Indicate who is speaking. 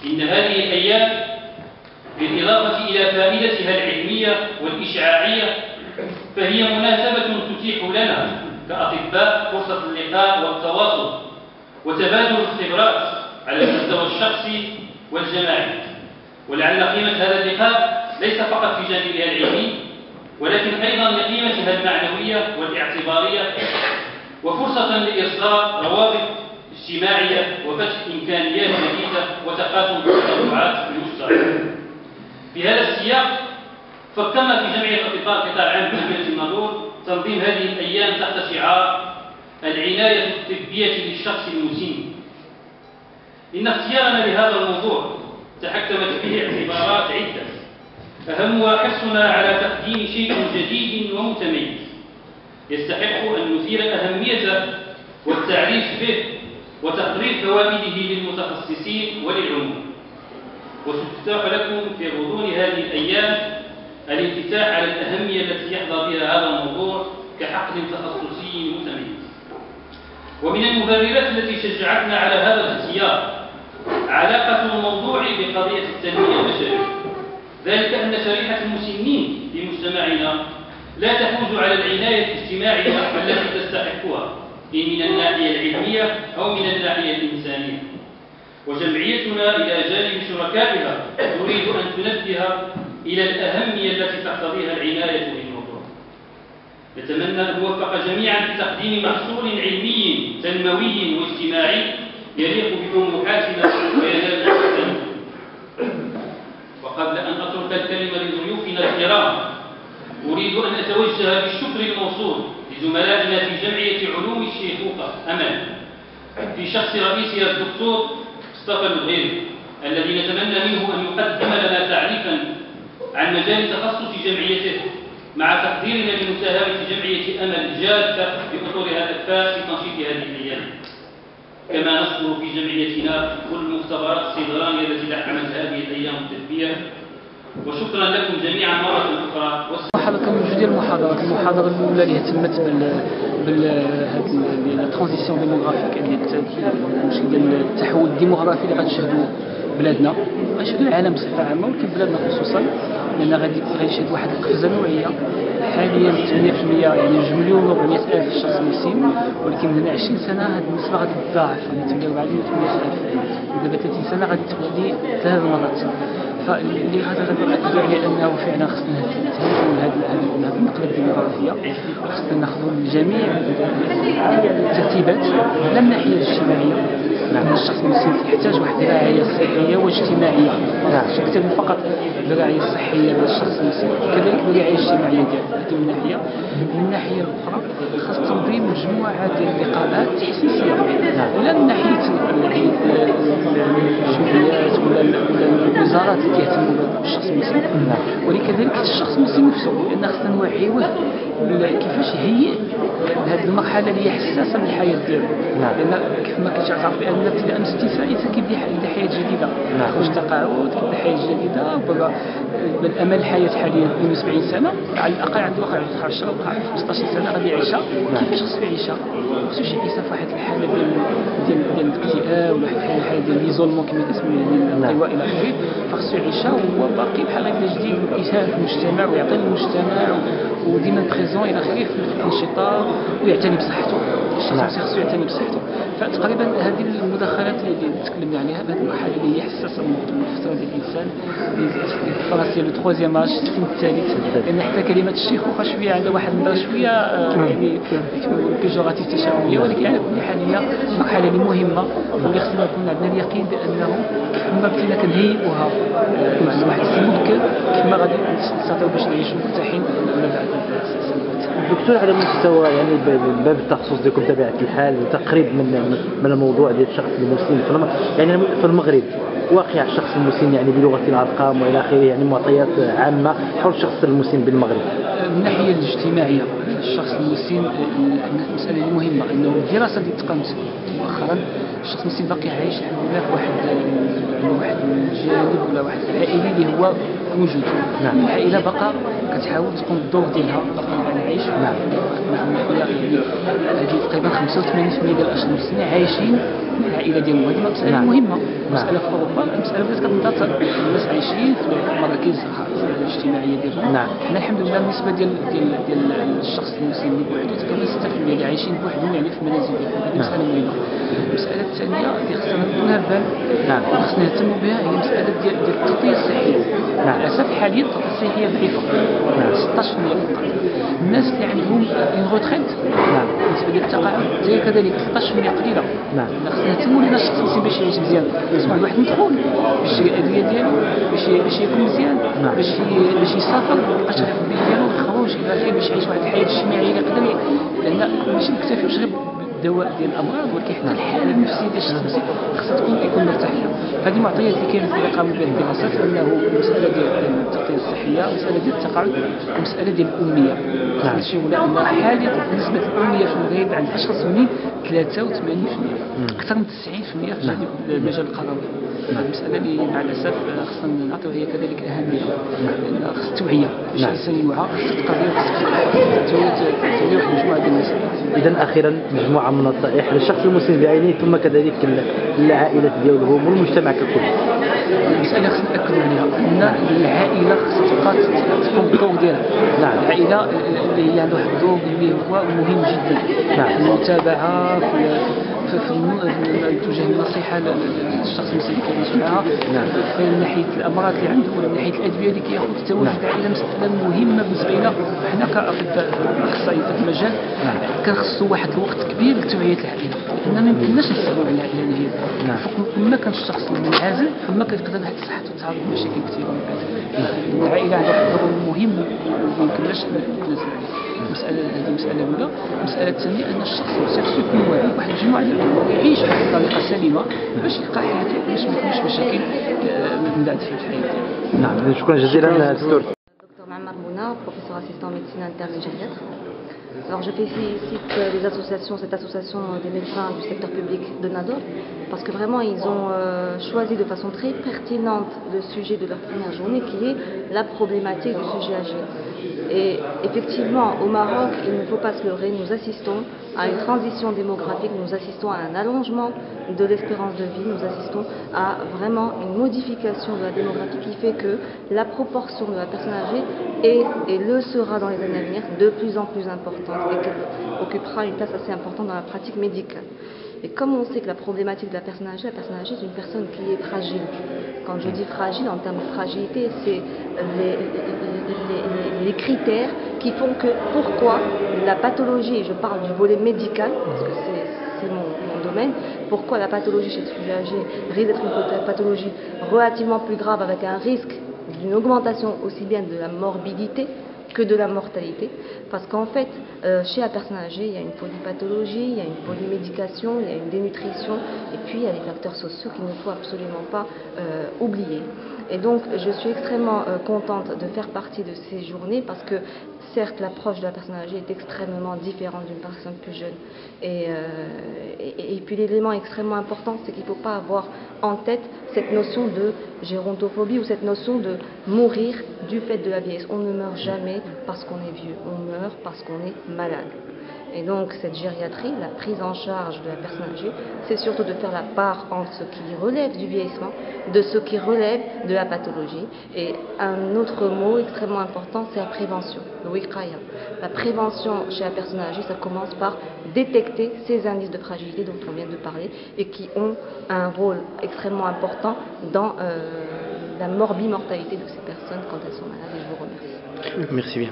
Speaker 1: إن هذه الأيام بالإضافة إلى فائدتها العلمية والإشعاعية فهي مناسبة تتيح لنا كأطباء فرصة اللقاء والتواصل وتبادل الخبرات على المستوى الشخصي والجماعي. ولعل قيمة هذا اللقاء ليس فقط في جانبها العلمي ولكن أيضا لقيمتها المعنوية والاعتبارية وفرصة لإصدار روابط اجتماعية وفتح إمكانيات جديدة وتقاسم التطلعات في المجتمع. في هذا السياق فكرنا في جمعية أطباء القطاع العام بمدينة الناظور تنظيم هذه الأيام تحت شعار العناية الطبية للشخص المسن. إن اختيارنا لهذا الموضوع تحكمت به اعتبارات عدة أهمها حرصنا على تقديم شيء جديد ومتميز يستحق أن نثير أهميته والتعريف به وتقرير فوائده للمتخصصين وللعموم. وستتاح لكم في غضون هذه الأيام الانفتاح على الأهمية التي يحظى بها هذا الموضوع كحقل تخصصي متميز. ومن المبررات التي شجعتنا على هذا الاختيار علاقة الموضوع بقضية التنمية البشرية، ذلك أن شريحة المسنين في مجتمعنا لا تفوز على العناية الاجتماعية التي تستحقها إن من الناحية العلمية أو من الناحية الإنسانية. وجمعيتنا إلى جانب شركائها تريد أن تنبه إلى الأهمية التي تقتضيها العناية بالموضوع. نتمنى أن نوفق جميعا في تقديم محصول علمي تنموي واجتماعي يليق بطموحاتنا وينال حقنا. وقبل أن أترك الكلمة لضيوفنا الكرام أريد أن أتوجه بالشكر الموصول لزملائنا في جمعية علوم الشيخوخة أمل في شخص رئيسها الدكتور مصطفى الغيري الذي نتمنى منه أن يقدم لنا تعريفا عن مجال تخصص جمعيته مع تقديرنا لمساهمة جمعية أمل الجادة بأطورها الأكفاء في تنشيط هذه الأيام. كما نشكر في جمعيتنا كل مختبرات الصيدلانية التي دعمت هذه الأيام الطبية. وشكرا لكم جميعا مرة أخرى.
Speaker 2: مرحبا بكم بجوج ديال المحاضرة الأولى اللي اهتمت بالترانزيسيون ديموغرافيك المشكل ديال التحول الديموغرافي اللي غتشهدوا بلادنا غنشهدوا العالم بصفة عامة ولكن بلادنا خصوصا لأن غادي يشهد واحد القفزة نوعية. حاليا 8% يعني 2,400,000 شخص مسن ولكن من 20 سنة هذه النسبة غادي تضاعف يعني 48,800,000 دابا 30 سنة غادي تولي 3 مرات. فاللي غادي يؤكد على انه فعلا خصنا نهتموا بهذه النقله الديموغرافيه وخصنا ناخذوا الجميع الترتيبات لا من الناحيه الاجتماعيه. نعم الشخص المسن يحتاج واحد الرعايه صحيه واجتماعيه اكثر من فقط الرعايه الصحيه للشخص المسن كذلك الرعايه الاجتماعيه هذه من الناحيه الاخرى خاص تنظيم مجموعه ديال اللقاءات تحسيسيه لا من ناحيه الجمعيات ولا الوزارات اللي كيهتموا بالشخص المسن ولكذلك الشخص المسن نفسه لان خصنا نوعيوه كيفاش يهيئ لهذه المرحله اللي هي حساسه من الحياه ديالو. لان كيف ما كتعرف بان ابتداء من 60 سنه الانسان كيبدا حياه جديده خرج التقاعد كيبدا حياه جديده بالامل الحياه حاليا 72 سنه على الاقل عنده واقع 10 او 15 سنه غادي يعيشها كيفاش خصو يعيشها. خصو شي يعيشها في واحد الحاله ديال الاكتئاب ولا واحد الحاله ديال ليزولمون كما كيسميوها ديال الانطواء الى اخره. فخصو يعيشها وهو باقي بحال هكا جديد ويساهم في المجتمع ويعطي للمجتمع وديما بريزون الى اخره في الانشطه ويعتني بصحته. الشخص خصو يعتني بصحته. فتقريبا هذه المداخلات اللي تكلمنا عليها بهذه المرحله اللي هي حساسه من الفتره ديال الانسان الفرنسيه لو تروزيام اج السن الثالث لان حتى كلمه الشيخوخه شويه عندها واحد النظره شويه يعني بيجوراتيف تشاؤميه ولكن على كل حال هي مرحله اللي مهمه واللي خصنا نكون عندنا اليقين بانه كما بدينا كنهيئوها مع واحد السن مبكر كما غادي نستطيعوا باش نعيشوا مرتاحين بعد السنوات.
Speaker 3: دكتور على مستوى يعني باب التخصص ديالكم بطبيعه الحال وتقريب من الموضوع ديال الشخص المسن يعني في المغرب واقع الشخص المسن يعني بلغه الارقام والى اخره يعني معطيات عامه حول الشخص المسن بالمغرب.
Speaker 2: من الناحيه الاجتماعيه الشخص المسن المساله مهمه انه الدراسه اللي تقامت مؤخرا الشخص المسن باقي عايش الحمد لله في واحد الجانب ولا واحد العائلي اللي هو موجود.
Speaker 3: نعم.
Speaker 2: العائله باقا كتحاول تقوم بالدور ديالها باقا نعيش.
Speaker 3: نعم.
Speaker 2: يعني هذه تقريبا 85% ديال الاشخاص المسلمين عايشين في العائله ديالهم. هذه مساله
Speaker 3: نعم.
Speaker 2: مهمه، مساله في اوروبا، مساله بدات كتنضط الناس عايشين في المراكز الاجتماعيه ديالهم.
Speaker 3: نعم.
Speaker 2: حنا الحمد لله النسبه ديال الشخص المسلم اللي بوحدو تقريبا 6% اللي عايشين بوحدهم يعني في المنازل ديالهم. هذه مساله مهمه. المساله الثانيه اللي خصنا نكون لها البال
Speaker 3: نعم.
Speaker 2: وخصنا نهتموا بها هي مساله ديال التغطيه الصحيه.
Speaker 3: نعم.
Speaker 2: للاسف حاليا التغطيه الصحيه ضعيفه.
Speaker 3: نعم.
Speaker 2: 16% فقط. الناس اللي عندهم اون روتريت
Speaker 3: نعم.
Speaker 2: بالنسبه ديال التقاعد هي كذلك 16% قليله.
Speaker 3: نعم.
Speaker 2: خصنا نهتموا لنا الشخص المسلم باش يعيش مزيان، خص واحد الواحد مدخول باش يشري الادويه ديالو، باش ياكل مزيان،
Speaker 3: نعم.
Speaker 2: باش يسافر، ما يبقاش غير في البيت ديالو، يخرج الى اخره باش يعيش واحد الحياه اجتماعيه اللي يقدر لان ماشي نكتفيوش غير بالدواء ديال الامراض، ولكن حتى الحاله النفسيه ديال الشخص المسلم خصها يكون مرتاح فيها. هذه معطيات اللي كاين اللي قاموا بها الدراسات انه المساله ديال التغطيه الصحيه، المساله ديال التقاعد، المساله ديال الاميه.
Speaker 3: نعم.
Speaker 2: هادشي ولا ان حاليا نسبه الاميه في المغرب عند الاشخاص المسلمين 83%، اكثر من 90% في المجال القروي. المساله اللي مع الاسف خصنا نعطيوها هي كذلك اهميه، لان خص التوعيه باش الانسان يوعى، خص القضيه، خص توعيه واحد المجموعه ديال الناس.
Speaker 3: إذا أخيرا مجموعة من النصائح للشخص المسلم بعينه ثم كذلك العائلة ديالهم والمجتمع ككل.
Speaker 2: المسألة خصنا نأكدوا عليها أن العائلة خصها تبقى تقوم بالدور ديالها.
Speaker 3: نعم.
Speaker 2: العائلة اللي هي عندها واحد الدور اللي هو مهم جدا.
Speaker 3: نعم.
Speaker 2: في المتابعة في توجيه النصيحة للشخص المسلم اللي كيعيش معها.
Speaker 3: نعم.
Speaker 2: في ناحية الأمراض اللي عنده ولا من ناحية الأدوية اللي كياخذ. التواجد العائلة مسألة مهمة بالنسبة لنا حنا كأطباء أخصائيين في المجال.
Speaker 3: نعم.
Speaker 2: كنخصو واحد الوقت كبير لتوعية العائلة، لأن ما يمكنناش نستغنوا على العائلة اللي هي.
Speaker 3: نعم.
Speaker 2: فما كان الشخص منعزل فما كتقدر حتى صحته تتعرض لمشاكل كثيره من بعد. العائله عندها واحد الدور مهم وما يمكنناش نتنازلوا عليه. هذه مساله اولى. المساله الثانيه ان الشخص خصو يكون واعي واحد المجموعه ديال الامور يعيش بواحد الطريقه سليمه باش يلقى حياته باش ما يكونش مشاكل من بعد في الحياه ديالو.
Speaker 3: نعم. شكرا جزيلا دكتور.
Speaker 4: Docteur Mamar Bouna, professeur assistant en médecine interne et gériatre. Alors je félicite les associations, cette association des médecins du secteur public de Nador, parce que vraiment ils ont choisi de façon très pertinente le sujet de leur première journée qui est la problématique du sujet âgé. Et effectivement au Maroc, il ne faut pas se leurrer, nous assistons à une transition démographique, nous assistons à un allongement de l'espérance de vie, nous assistons à vraiment une modification de la démographie qui fait que la proportion de la personne âgée est et le sera dans les années à venir de plus en plus importante et qu'elle occupera une place assez importante dans la pratique médicale. Et comme on sait que la problématique de la personne âgée est une personne qui est fragile. Quand je dis fragile, en termes de fragilité, c'est les critères qui font que pourquoi la pathologie, et je parle du volet médical, parce que c'est mon domaine, pourquoi la pathologie chez le sujet âgé risque d'être une pathologie relativement plus grave avec un risque d'une augmentation aussi bien de la morbidité que de la mortalité, parce qu'en fait, chez la personne âgée, il y a une polypathologie, il y a une polymédication, il y a une dénutrition, et puis il y a les facteurs sociaux qu'il ne faut absolument pas oublier. Et donc, je suis extrêmement contente de faire partie de ces journées, parce que certes, l'approche de la personne âgée est extrêmement différente d'une personne plus jeune. Et puis l'élément extrêmement important, c'est qu'il ne faut pas avoir en tête cette notion de gérontophobie ou cette notion de mourir du fait de la vieillesse. On ne meurt jamais parce qu'on est vieux, on meurt parce qu'on est malade. Et donc cette gériatrie, la prise en charge de la personne âgée, c'est surtout de faire la part entre ce qui relève du vieillissement, de ce qui relève de la pathologie. Et un autre mot extrêmement important, c'est la prévention, le wiqaya. La prévention chez la personne âgée, ça commence par détecter ces indices de fragilité dont on vient de parler et qui ont un rôle extrêmement important dans la morbimortalité de ces personnes quand elles sont malades. Et je vous remercie.
Speaker 3: Merci bien.